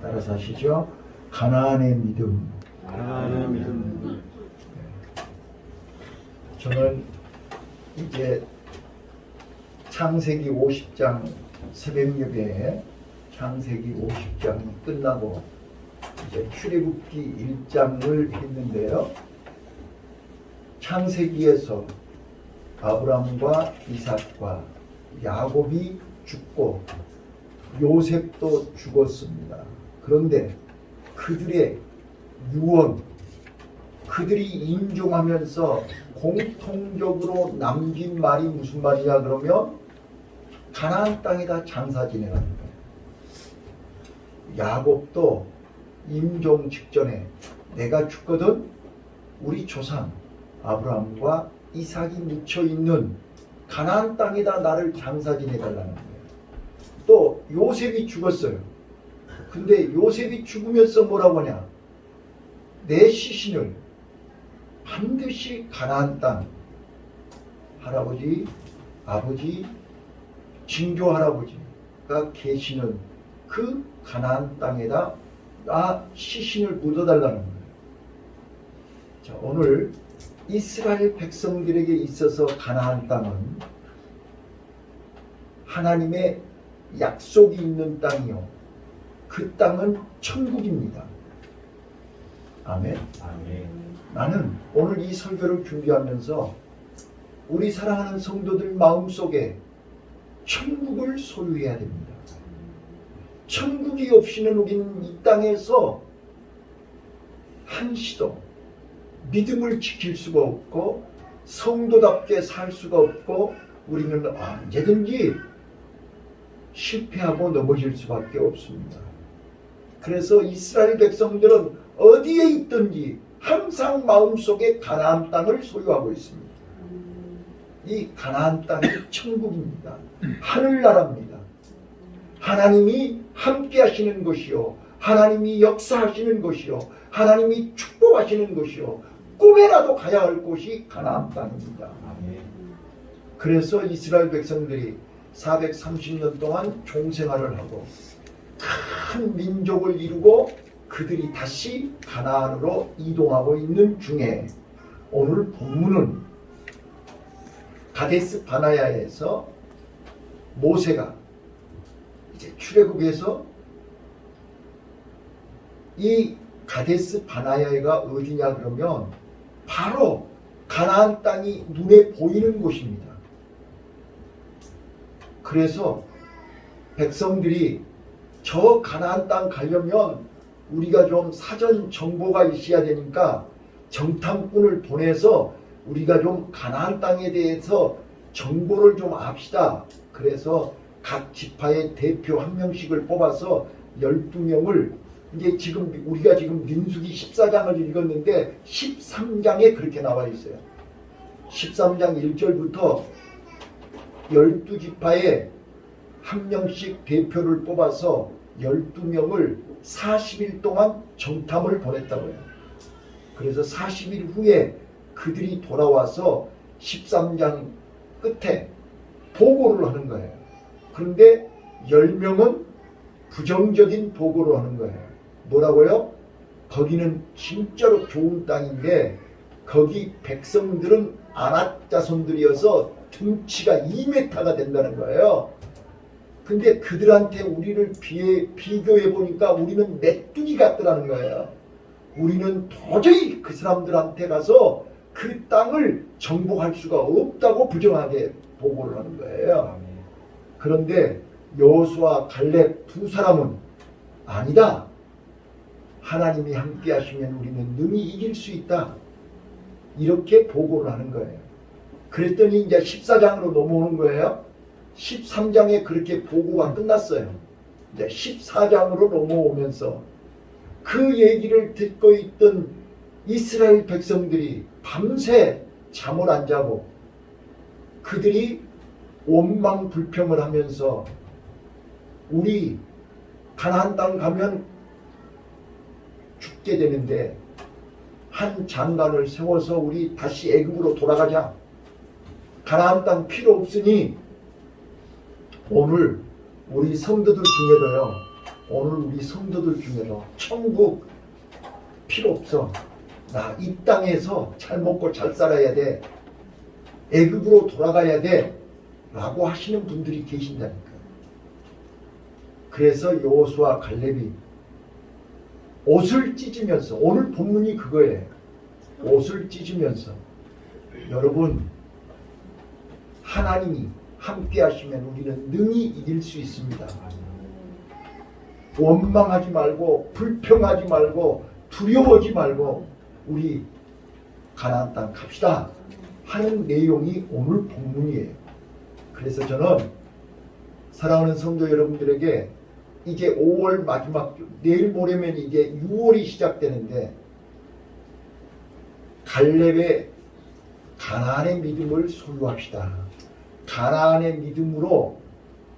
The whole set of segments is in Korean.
따라서 하시죠. 가나안의 믿음. 가나안의 믿음. 저는 이제 창세기 50장 새벽녘에 창세기 50장이 끝나고 이제 출애굽기 1장을 했는데요. 창세기에서 아브라함과 이삭과 야곱이 죽고 요셉도 죽었습니다. 그런데 그들의 유언, 그들이 인종하면서 공통적으로 남긴 말이 무슨 말이냐 그러면 가나안 땅에다 장사 지내라는 거예요. 야곱도 임종 직전에 내가 죽거든 우리 조상 아브라함과 이삭이 묻혀있는 가나안 땅에다 나를 장사 지내달라는 거예요. 또 요셉이 죽었어요. 근데 요셉이 죽으면서 뭐라고 하냐, 내 시신을 반드시 가나안 땅 할아버지, 아버지, 증조 할아버지가 계시는 그 가나안 땅에다 나 시신을 묻어달라는 거예요. 자, 오늘 이스라엘 백성들에게 있어서 가나안 땅은 하나님의 약속이 있는 땅이요, 그 땅은 천국입니다. 아멘. 아멘. 나는 오늘 이 설교를 준비하면서 우리 사랑하는 성도들 마음속에 천국을 소유해야 됩니다. 천국이 없이는 우리는 이 땅에서 한시도 믿음을 지킬 수가 없고 성도답게 살 수가 없고 우리는 언제든지 실패하고 넘어질 수밖에 없습니다. 그래서 이스라엘 백성들은 어디에 있든지 항상 마음속에 가나안 땅을 소유하고 있습니다. 이 가나안 땅이 천국입니다. 하늘나라입니다. 하나님이 함께 하시는 것이요, 하나님이 역사하시는 것이요, 하나님이 축복하시는 것이요, 꿈에라도 가야 할 곳이 가나안 땅입니다. 그래서 이스라엘 백성들이 430년 동안 종생활을 하고 큰 민족을 이루고 그들이 다시 가나안으로 이동하고 있는 중에 오늘 본문은 가데스 바나야에서 모세가 이제 출애굽에서 이 가데스 바나야가 어디냐 그러면 바로 가나안 땅이 눈에 보이는 곳입니다. 그래서 백성들이 저 가나안 땅 가려면 우리가 좀 사전 정보가 있어야 되니까 정탐꾼을 보내서 우리가 좀 가나안 땅에 대해서 정보를 좀 압시다. 그래서 각 지파의 대표 한 명씩을 뽑아서 12명을 이게 지금 우리가 지금 민수기 14장을 읽었는데 13장에 그렇게 나와 있어요. 13장 1절부터 12지파에 한 명씩 대표를 뽑아서 12명을 40일 동안 정탐을 보냈다고요. 그래서 40일 후에 그들이 돌아와서 13장 끝에 보고를 하는 거예요. 그런데 10명은 부정적인 보고를 하는 거예요. 뭐라고요? 거기는 진짜로 좋은 땅인데 거기 백성들은 아낙 자손들이어서 등치가 2m가 된다는 거예요. 근데 그들한테 우리를 비교해 보니까 우리는 메뚜기 같더라는 거예요. 우리는 도저히 그 사람들한테 가서 그 땅을 정복할 수가 없다고 부정하게 보고를 하는 거예요. 그런데 여호수아 갈렙 두 사람은 아니다, 하나님이 함께 하시면 우리는 능히 이길 수 있다, 이렇게 보고를 하는 거예요. 그랬더니 이제 14장으로 넘어오는 거예요. 13장에 그렇게 보고가 끝났어요. 이제 14장으로 넘어오면서 그 얘기를 듣고 있던 이스라엘 백성들이 밤새 잠을 안 자고 그들이 원망 불평을 하면서 우리 가나안 땅 가면 죽게 되는데 한 장관을 세워서 우리 다시 애굽으로 돌아가자, 가나안 땅 필요 없으니 오늘 우리 성도들 중에도요 오늘 우리 성도들 중에서 천국 필요 없어. 나 이 땅에서 잘 먹고 잘 살아야 돼. 애굽으로 돌아가야 돼. 라고 하시는 분들이 계신다니까. 그래서 여호수아 갈렙이 옷을 찢으면서, 오늘 본문이 그거예요. 옷을 찢으면서, 여러분, 하나님이 함께 하시면 우리는 능히 이길 수 있습니다. 원망하지 말고, 불평하지 말고, 두려워하지 말고 우리 가나안 땅 갑시다 하는 내용이 오늘 본문이에요. 그래서 저는 사랑하는 성도 여러분들에게 이제 5월 마지막 주, 내일 모레면 이제 6월이 시작되는데, 갈렙의 가나안의 믿음을 소유합시다. 가나안의 믿음으로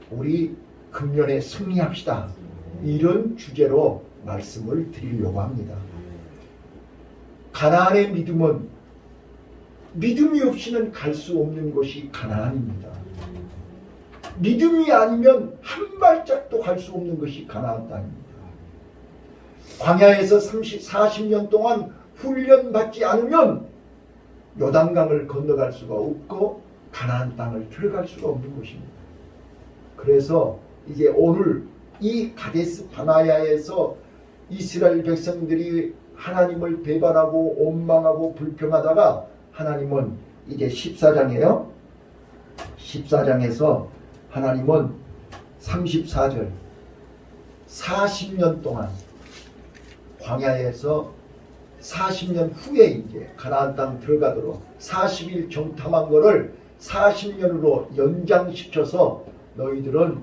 우리 금년에 승리합시다. 이런 주제로 말씀을 드리려고 합니다. 가나안의 믿음은 믿음이 없이는 갈 수 없는 곳이 가나안입니다. 믿음이 아니면 한 발짝도 갈 수 없는 것이 가나안 땅입니다. 광야에서 40년 동안 훈련받지 않으면 요단강을 건너갈 수가 없고 가나안 땅을 들어갈 수가 없는 것입니다. 그래서 이제 오늘 이 가데스 바나야에서 이스라엘 백성들이 하나님을 배반하고 원망하고 불평하다가 하나님은 이제 14장이에요. 14장에서 하나님은 34절 40년 동안 광야에서 40년 후에 이제 가나안 땅 들어가도록 40일 정탐한 거를 40년으로 연장시켜서 너희들은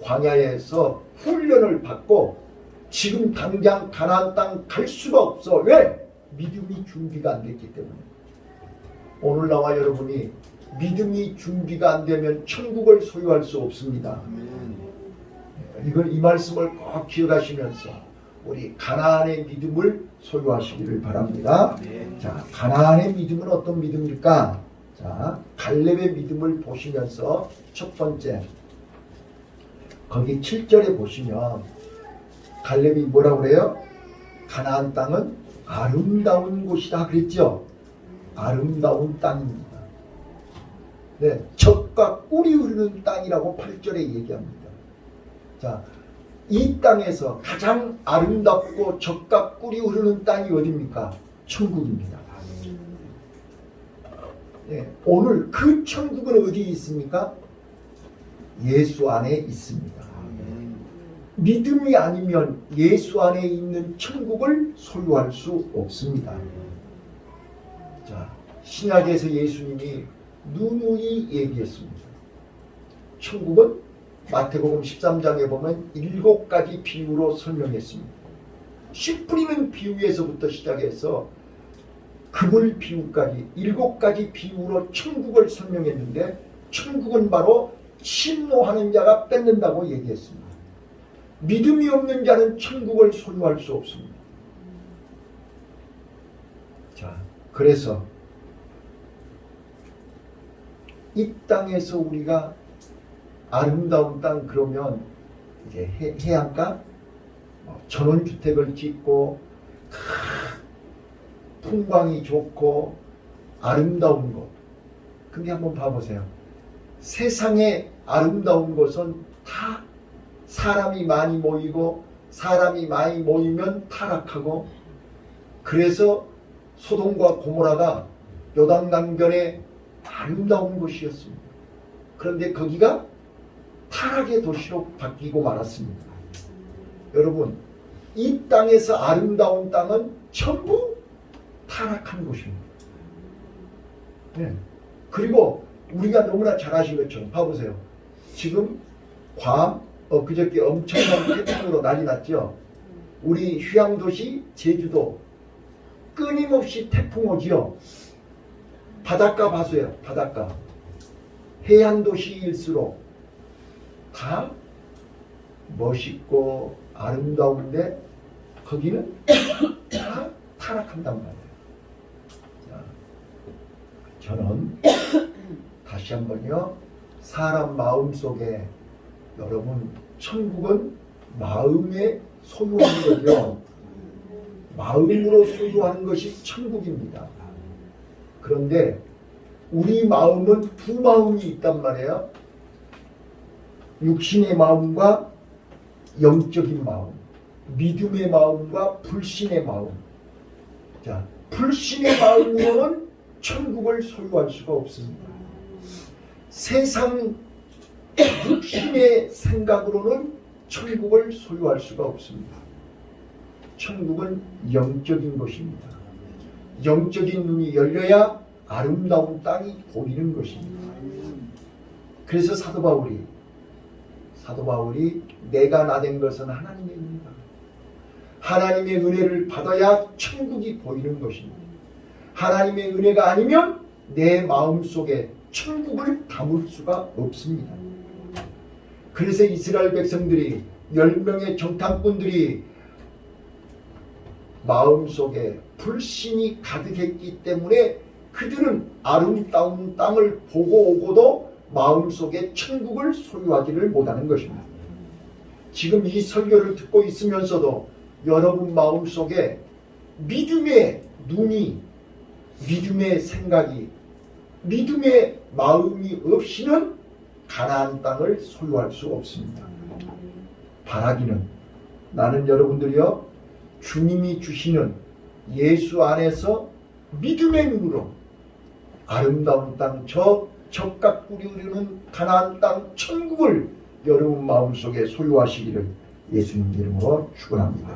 광야에서 훈련을 받고 지금 당장 가나안 땅 갈 수가 없어. 왜? 믿음이 준비가 안 됐기 때문에. 오늘 나와 여러분이 믿음이 준비가 안 되면 천국을 소유할 수 없습니다. 이걸 이 말씀을 꼭 기억하시면서 우리 가나안의 믿음을 소유하시기를 바랍니다. 자, 가나안의 믿음은 어떤 믿음일까? 자, 갈렙의 믿음을 보시면서 첫 번째 거기 7절에 보시면 갈렙이 뭐라고 그래요? 가나안 땅은 아름다운 곳이다 그랬죠? 아름다운 땅입니다. 네, 젖과 꿀이 흐르는 땅이라고 8절에 얘기합니다. 자, 이 땅에서 가장 아름답고 젖과 꿀이 흐르는 땅이 어디입니까? 천국입니다. 네, 오늘 그 천국은 어디에 있습니까? 예수 안에 있습니다. 믿음이 아니면 예수 안에 있는 천국을 소유할 수 없습니다. 자, 신약에서 예수님이 누누이 얘기했습니다. 천국은 마태복음 13장에 보면 7가지 비유로 설명했습니다. 씨 뿌리는 비유에서부터 시작해서 그물 비유까지 7가지 비유로 천국을 설명했는데, 천국은 바로 침노하는 자가 뺏는다고 얘기했습니다. 믿음이 없는 자는 천국을 소유할 수 없습니다. 자, 그래서 이 땅에서 우리가 아름다운 땅 그러면 이제 해안가 전원주택을 짓고 풍광이 좋고 아름다운 곳. 근데 한번 봐보세요. 세상에 아름다운 곳은 다 사람이 많이 모이고, 사람이 많이 모이면 타락하고, 그래서 소돔과 고모라가 요단강변에 아름다운 곳이었습니다. 그런데 거기가 타락의 도시로 바뀌고 말았습니다. 여러분, 이 땅에서 아름다운 땅은 전부 타락한 곳입니다. 네. 그리고 우리가 너무나 잘 아신 것처럼 봐보세요. 지금 그저께 엄청난 태풍으로 난리 났죠. 우리 휴양도시 제주도 끊임없이 태풍 오지요. 바닷가 봐서요. 바닷가 해안도시일수록 다 멋있고 아름다운데 거기는 다 타락한단 말이에요. 자, 저는 다시 한번요, 사람 마음속에 여러분 천국은 마음에 소유하는 거죠. 마음으로 소유하는 것이 천국입니다. 그런데 우리 마음은 두 마음이 있단 말이에요. 육신의 마음과 영적인 마음, 믿음의 마음과 불신의 마음. 자, 불신의 마음으로는 천국을 소유할 수가 없습니다. 세상 육신의 생각으로는 천국을 소유할 수가 없습니다. 천국은 영적인 것입니다. 영적인 눈이 열려야 아름다운 땅이 보이는 것입니다. 그래서 사도 바울이 내가 나된 것은 하나님의 은혜다. 하나님의 은혜를 받아야 천국이 보이는 것입니다. 하나님의 은혜가 아니면 내 마음속에 천국을 담을 수가 없습니다. 그래서 이스라엘 백성들이 10명의 정탐꾼들이 마음속에 불신이 가득했기 때문에 그들은 아름다운 땅을 보고 오고도 마음속에 천국을 소유하지를 못하는 것입니다. 지금 이 설교를 듣고 있으면서도 여러분 마음속에 믿음의 눈이, 믿음의 생각이, 믿음의 마음이 없이는 가나안 땅을 소유할 수 없습니다. 바라기는 나는 여러분들이요 주님이 주시는 예수 안에서 믿음의 눈으로 아름다운 땅, 저 적각꿀이 흐르는 가나안 땅 천국을 여러분 마음속에 소유하시기를 예수님 이름으로 축원합니다.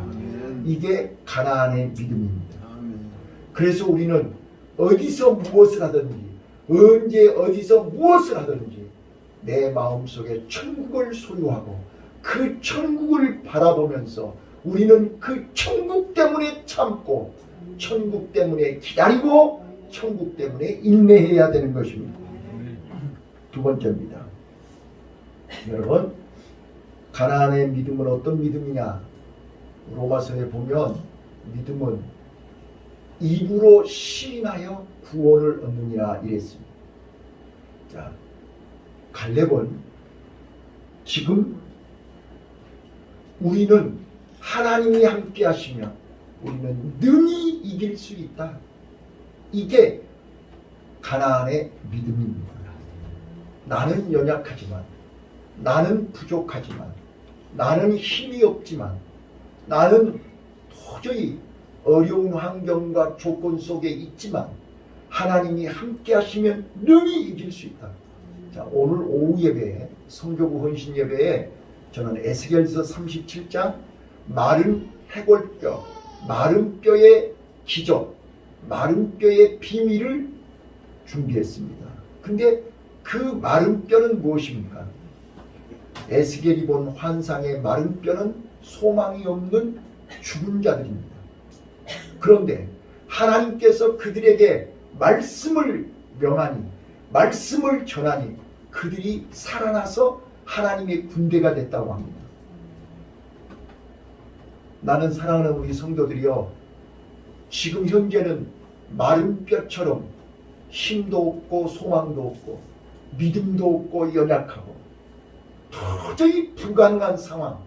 이게 가나안의 믿음입니다. 그래서 우리는 어디서 무엇을 하든지 언제 어디서 무엇을 하든지 내 마음속에 천국을 소유하고 그 천국을 바라보면서 우리는 그 천국 때문에 참고 천국 때문에 기다리고 천국 때문에 인내해야 되는 것입니다. 두 번째입니다. 여러분, 가나안의 믿음은 어떤 믿음이냐? 로마서에 보면 믿음은 입으로 시인하여 구원을 얻느니라 이랬습니다. 자, 갈렙은 지금 우리는 하나님이 함께 하시면 우리는 능히 이길 수 있다. 이게 가나안의 믿음입니다. 나는 연약하지만, 나는 부족하지만, 나는 힘이 없지만, 나는 도저히 어려운 환경과 조건 속에 있지만 하나님이 함께 하시면 능히 이길 수 있다. 자, 오늘 오후 예배에 성교구 헌신 예배에 저는 에스겔서 37장 마른 해골뼈, 마른 뼈의 기적, 마른 뼈의 비밀을 준비했습니다. 근데 그 마른 뼈는 무엇입니까? 에스겔이 본 환상의 마른 뼈는 소망이 없는 죽은 자들입니다. 그런데 하나님께서 그들에게 말씀을 명하니, 말씀을 전하니 그들이 살아나서 하나님의 군대가 됐다고 합니다. 나는 사랑하는 우리 성도들이여, 지금 현재는 마른 뼈처럼 힘도 없고 소망도 없고 믿음도 없고 연약하고 도저히 불가능한 상황,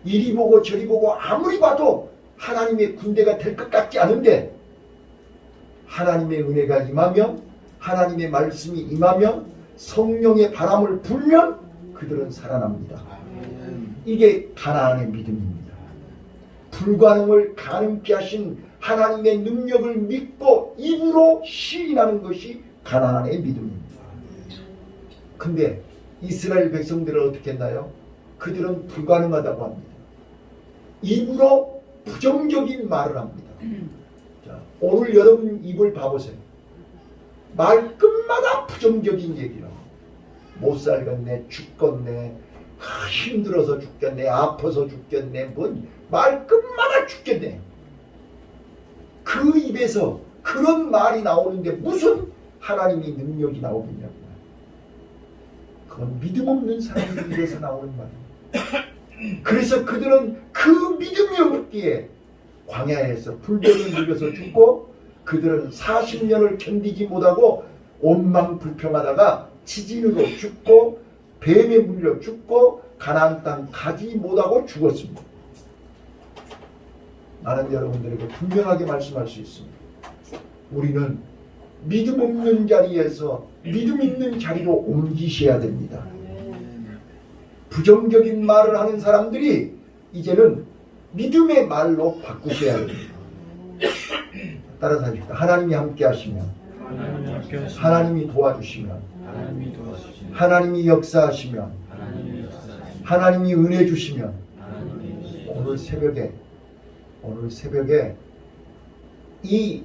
이리 보고 저리 보고 아무리 봐도 하나님의 군대가 될 것 같지 않은데 하나님의 은혜가 임하면, 하나님의 말씀이 임하면, 성령의 바람을 불면 그들은 살아납니다. 이게 가나안의 믿음입니다. 불가능을 가능케 하신 하나님의 능력을 믿고 입으로 시인하는 것이 가나안의 믿음입니다. 근데 이스라엘 백성들은 어떻게 했나요? 그들은 불가능하다고 합니다. 입으로 부정적인 말을 합니다. 자, 오늘 여러분 입을 봐보세요. 말끝마다 부정적인 얘기를 하고, 못 살겠네, 죽겠네, 힘들어서 죽겠네, 아파서 죽겠네, 뭔 말끝마다 죽겠네. 그 입에서 그런 말이 나오는데 무슨 하나님의 능력이 나오겠냐고요. 그건 믿음 없는 사람들 입에서 나오는 말이에요. 그래서 그들은 그 믿음이 없기에 광야에서 불병을 먹여서 죽고, 그들은 40년을 견디지 못하고 원망불평하다가 지진으로 죽고 뱀에 물려 죽고 가나안 땅 가지 못하고 죽었습니다. 나는 여러분들에게 분명하게 말씀할 수 있습니다. 우리는 믿음 없는 자리에서 믿음 있는 자리로 옮기셔야 됩니다. 부정적인 말을 하는 사람들이 이제는 믿음의 말로 바꾸셔야 됩니다. 따라서 하십시다. 하나님이 함께 하시면, 하나님이 도와주시면, 하나님이 역사하시면, 하나님이 은혜 주시면, 오늘 새벽에 이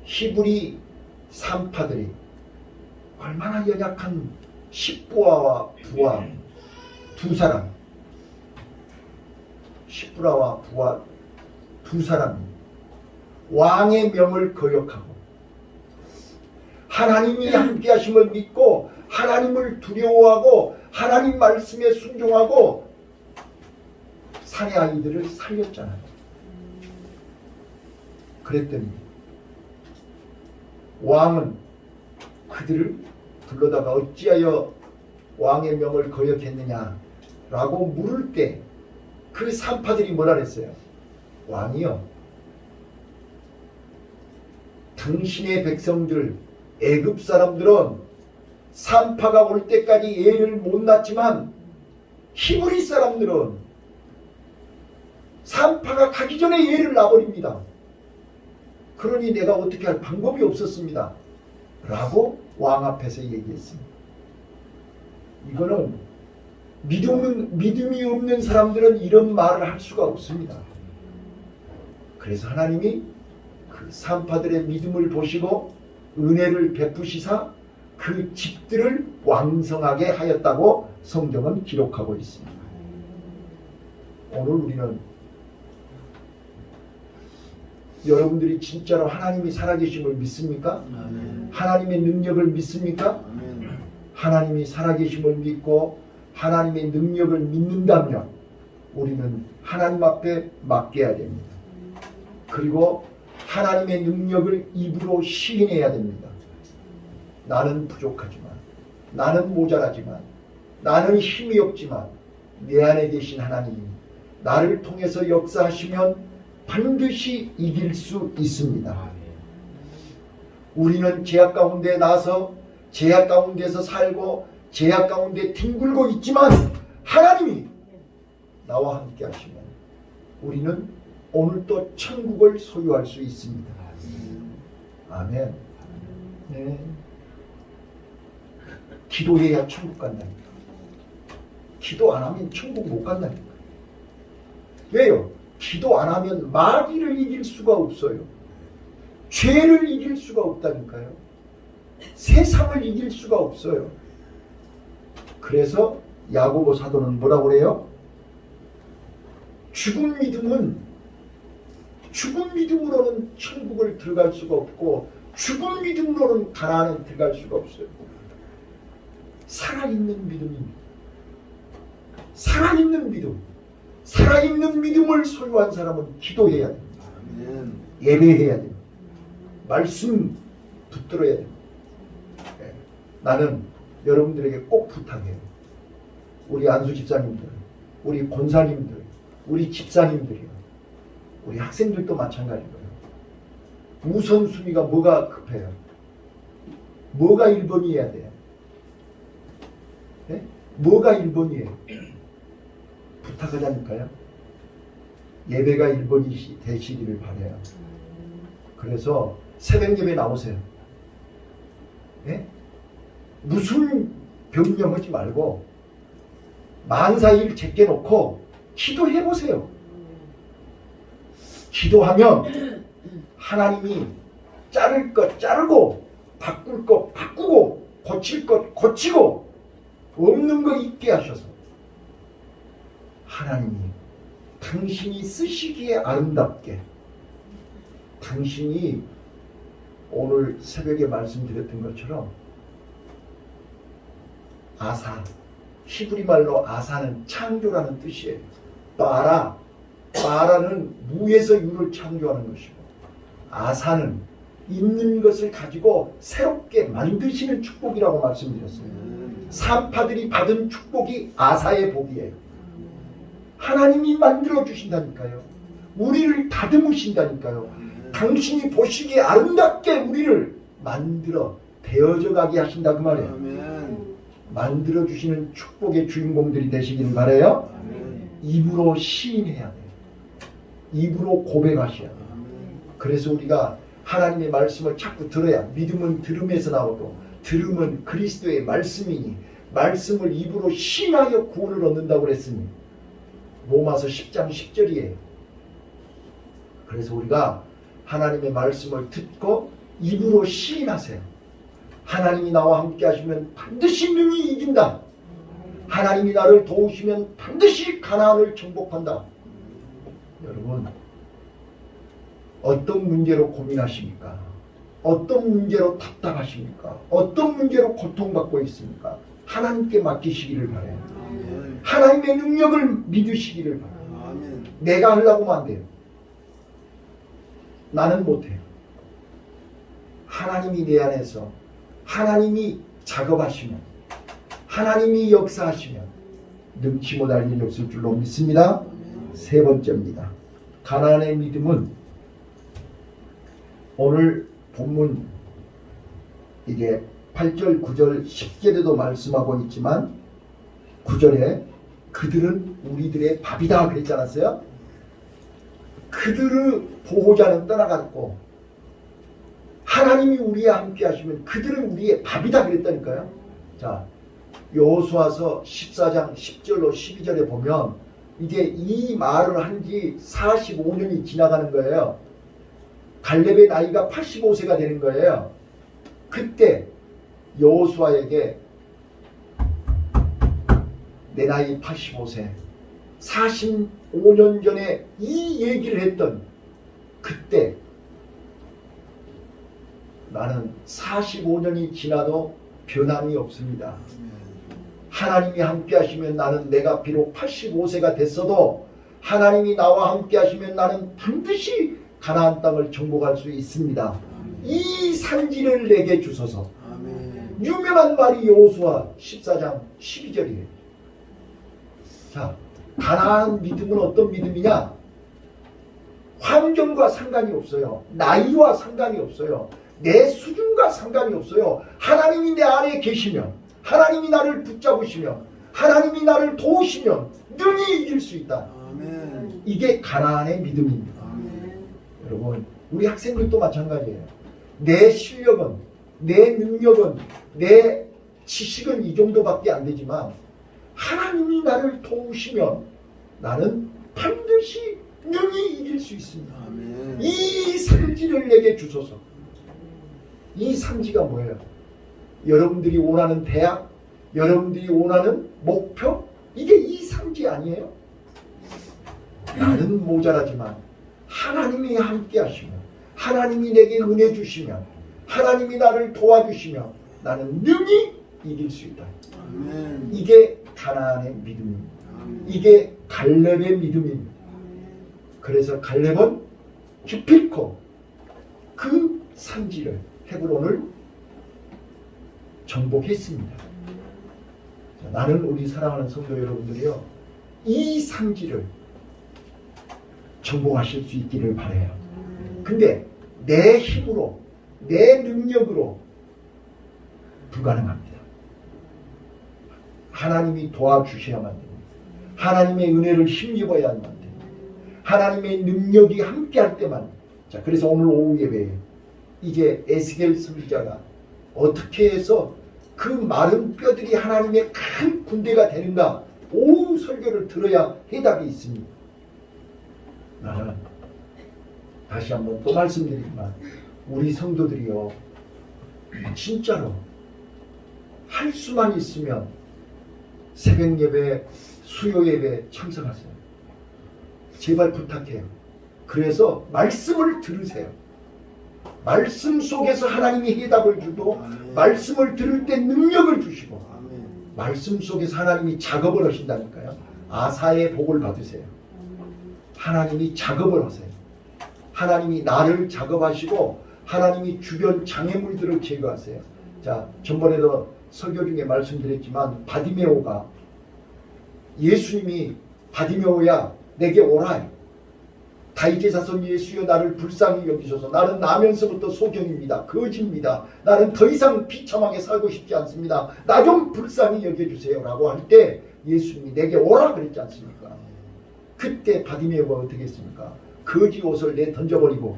히브리 산파들이 얼마나 연약한 십부아와 부아 두 사람, 십부라와 부아 두 사람이 왕의 명을 거역하고 하나님이 함께 하심을 믿고 하나님을 두려워하고 하나님 말씀에 순종하고 사내 아이들을 살렸잖아요. 그랬더니 왕은 그들을 불러다가 어찌하여 왕의 명을 거역했느냐 라고 물을 때 그 산파들이 뭐라 그랬어요? 왕이여, 당신의 백성들 애굽 사람들은 산파가 올 때까지 애를 못 낳지만 히브리 사람들은 산파가 가기 전에 애를 낳아버립니다. 그러니 내가 어떻게 할 방법이 없었습니다 라고 왕 앞에서 얘기했습니다. 이거는 믿음이 없는 사람들은 이런 말을 할 수가 없습니다. 그래서 하나님이 그 산파들의 믿음을 보시고 은혜를 베푸시사 그 집들을 왕성하게 하였다고 성경은 기록하고 있습니다. 오늘 우리는 여러분들이 진짜로 하나님이 살아계심을 믿습니까? 하나님의 능력을 믿습니까? 하나님이 살아계심을 믿고 하나님의 능력을 믿는다면 우리는 하나님 앞에 맡겨야 됩니다. 그리고 하나님의 능력을 입으로 시인해야 됩니다. 나는 부족하지만, 나는 모자라지만, 나는 힘이 없지만 내 안에 계신 하나님이 나를 통해서 역사하시면 반드시 이길 수 있습니다. 우리는 제약 가운데 나서 제약 가운데서 살고 제약 가운데 뒹굴고 있지만 하나님이 나와 함께 하시면 우리는 오늘 또 천국을 소유할 수 있습니다. 아멘. 네. 기도해야 천국 간다니까. 기도 안 하면 천국 못 간다니까. 왜요? 기도 안 하면 마귀를 이길 수가 없어요. 죄를 이길 수가 없다니까요. 세상을 이길 수가 없어요. 그래서 야고보 사도는 뭐라고 그래요? 죽은 믿음으로는 천국을 들어갈 수가 없고 죽은 믿음으로는 가나안에 들어갈 수가 없어요. 살아있는 믿음입니다. 살아있는 믿음을 소유한 사람은 기도해야 됩니다. 예배해야 됩니다. 말씀 붙들어야 됩니다. 네. 나는 여러분들에게 꼭 부탁해요. 우리 안수 집사님들, 우리 권사님들, 우리 집사님들이요, 우리 학생들도 마찬가지고요. 우선순위가 뭐가 급해요? 뭐가 1번이어야 돼요? 네? 뭐가 1번이에요? 부탁하자니까요. 예배가 1번이 되시기를 바라요. 그래서 새벽 예배 나오세요. 네? 무슨 변명하지 말고 만사일 제껴놓고 기도해보세요. 기도하면 하나님이 자를 것 자르고 바꿀 것 바꾸고 고칠 것 고치고 없는 거 있게 하셔서 하나님이 당신이 쓰시기에 아름답게 당신이 오늘 새벽에 말씀드렸던 것처럼 아사, 히브리 말로 아사는 창조라는 뜻이에요. 바라는 무에서 유를 창조하는 것이고 아사는 있는 것을 가지고 새롭게 만드시는 축복이라고 말씀드렸어요. 산파들이 받은 축복이 아사의 복이에요. 하나님이 만들어 주신다니까요. 우리를 다듬으신다니까요. 당신이 보시기에 아름답게 우리를 만들어 되어져 가게 하신다 그 말이에요. 만들어 주시는 축복의 주인공들이 되시기를 바라요. 입으로 시인해야 돼요. 입으로 고백하셔야 돼요. 그래서 우리가 하나님의 말씀을 자꾸 들어야, 믿음은 들음에서 나오고 들음은 그리스도의 말씀이니 말씀을 입으로 시인하여 구원을 얻는다고 그랬으니 로마서 10장 10절이에요. 그래서 우리가 하나님의 말씀을 듣고 입으로 시인하세요. 하나님이 나와 함께 하시면 반드시 능히 이긴다. 하나님이 나를 도우시면 반드시 가나안을 정복한다. 여러분, 어떤 문제로 고민하십니까? 어떤 문제로 답답하십니까? 어떤 문제로 고통받고 있습니까? 하나님께 맡기시기를 바라요. 하나님의 능력을 믿으시기를 바라요. 내가 하려고 하면 안 돼요. 나는 못해요. 하나님이 내 안에서 하나님이 작업하시면, 하나님이 역사하시면 능치 못할 일이 없을 줄로 믿습니다. 세 번째입니다. 가나안의 믿음은 오늘 본문 이게 8절, 9절, 10절에도 말씀하고 있지만 9절에 그들은 우리들의 밥이다 그랬지 않았어요? 그들의 보호자는 떠나갔고 하나님이 우리와 함께 하시면 그들은 우리의 밥이다 그랬다니까요. 자, 여호수아서 14장 10절로 12절에 보면 이제 이 말을 한 지 45년이 지나가는 거예요. 갈렙의 나이가 85세가 되는 거예요. 그때 여호수아에게 내 나이 85세 45년 전에 이 얘기를 했던 그때 나는 45년이 지나도 변함이 없습니다. 하나님이 함께 하시면 나는 내가 비록 85세가 됐어도 하나님이 나와 함께 하시면 나는 반드시 가나안 땅을 정복할 수 있습니다. 이 산지를 내게 주소서. 유명한 말이 여호수아 14장 12절이에요. 자, 가나안 믿음은 어떤 믿음이냐? 환경과 상관이 없어요. 나이와 상관이 없어요. 내 수준과 상관이 없어요. 하나님이 내 안에 계시면, 하나님이 나를 붙잡으시면, 하나님이 나를 도우시면 능히 이길 수 있다. 아멘. 이게 가나안의 믿음입니다. 아멘. 여러분, 우리 학생들도 마찬가지예요. 내 실력은, 내 능력은, 내 지식은 이 정도밖에 안 되지만 하나님이 나를 도우시면 나는 반드시 능히 이길 수 있습니다. 아멘. 이 산지를 내게 주소서. 이 산지가 뭐예요? 여러분들이 원하는 대학, 여러분들이 원하는 목표, 이게 이 산지 아니에요? 나는 모자라지만 하나님이 함께 하시면, 하나님이 내게 은혜 주시면, 하나님이 나를 도와주시면 나는 능히 이길 수 있다. 아멘. 이게 가나안의 믿음입니다. 아멘. 이게 갈렙의 믿음입니다. 그래서 갈렙은 기필코 그 산지를, 헤브론을 정복했습니다. 자, 나는 우리 사랑하는 성도 여러분들이요, 이 산지를 정복하실 수 있기를 바라요. 근데 내 힘으로, 내 능력으로 불가능합니다. 하나님이 도와주셔야만 됩니다. 하나님의 은혜를 힘입어야만 됩니다. 하나님의 능력이 함께할 때만. 자, 그래서 오늘 오후 예배에 이제 에스겔 선지자가 어떻게 해서 그 마른 뼈들이 하나님의 큰 군대가 되는가, 오후 설교를 들어야 해답이 있습니다. 나는 다시 한번 또 말씀드리지만 우리 성도들이요, 진짜로 할 수만 있으면 새벽 예배, 수요 예배 참석하세요. 제발 부탁해요. 그래서 말씀을 들으세요. 말씀 속에서 하나님이 해답을 주고, 아멘. 말씀을 들을 때 능력을 주시고, 아멘. 말씀 속에서 하나님이 작업을 하신다니까요. 아사의 복을 받으세요. 하나님이 작업을 하세요. 하나님이 나를 작업하시고 하나님이 주변 장애물들을 제거하세요. 자, 전번에도 설교 중에 말씀드렸지만 바디메오가 예수님이 바디메오야 내게 오라, 다윗의 자손 예수여 나를 불쌍히 여기소서. 나는 나면서부터 소경입니다. 거지입니다. 나는 더 이상 비참하게 살고 싶지 않습니다. 나 좀 불쌍히 여겨주세요 라고 할 때 예수님이 내게 오라 그랬지 않습니까? 그때 바디메오가 어떻게 했습니까? 거지 옷을 던져버리고,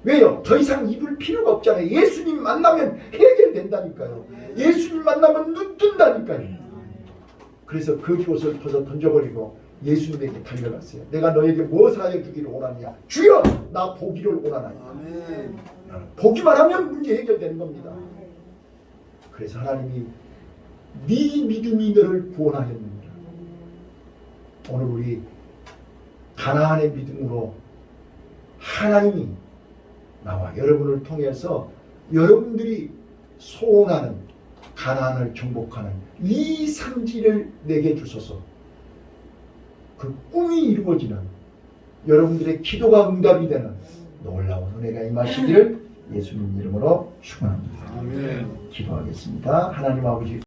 왜요? 더 이상 입을 필요가 없잖아요. 예수님 만나면 해결된다니까요. 예수님 만나면 눈 뜬다니까요. 그래서 거지 옷을 벗어 던져버리고 예수님에게 달려갔어요. 내가 너에게 무엇을 하여 주기를 원하느냐? 주여 나 보기를 원하나이다. 보기만 하면 문제 해결되는 겁니다. 그래서 하나님이 네 믿음이 너를 구원하였느니라. 오늘 우리 가나안의 믿음으로 하나님이 나와 여러분을 통해서 여러분들이 소원하는 가나안을 정복하는 이 상지를 내게 주소서. 그 꿈이 이루어지는, 여러분들의 기도가 응답이 되는 놀라운 은혜가 임하시기를 예수님 이름으로 축원합니다. 아멘. 기도하겠습니다. 하나님 아버지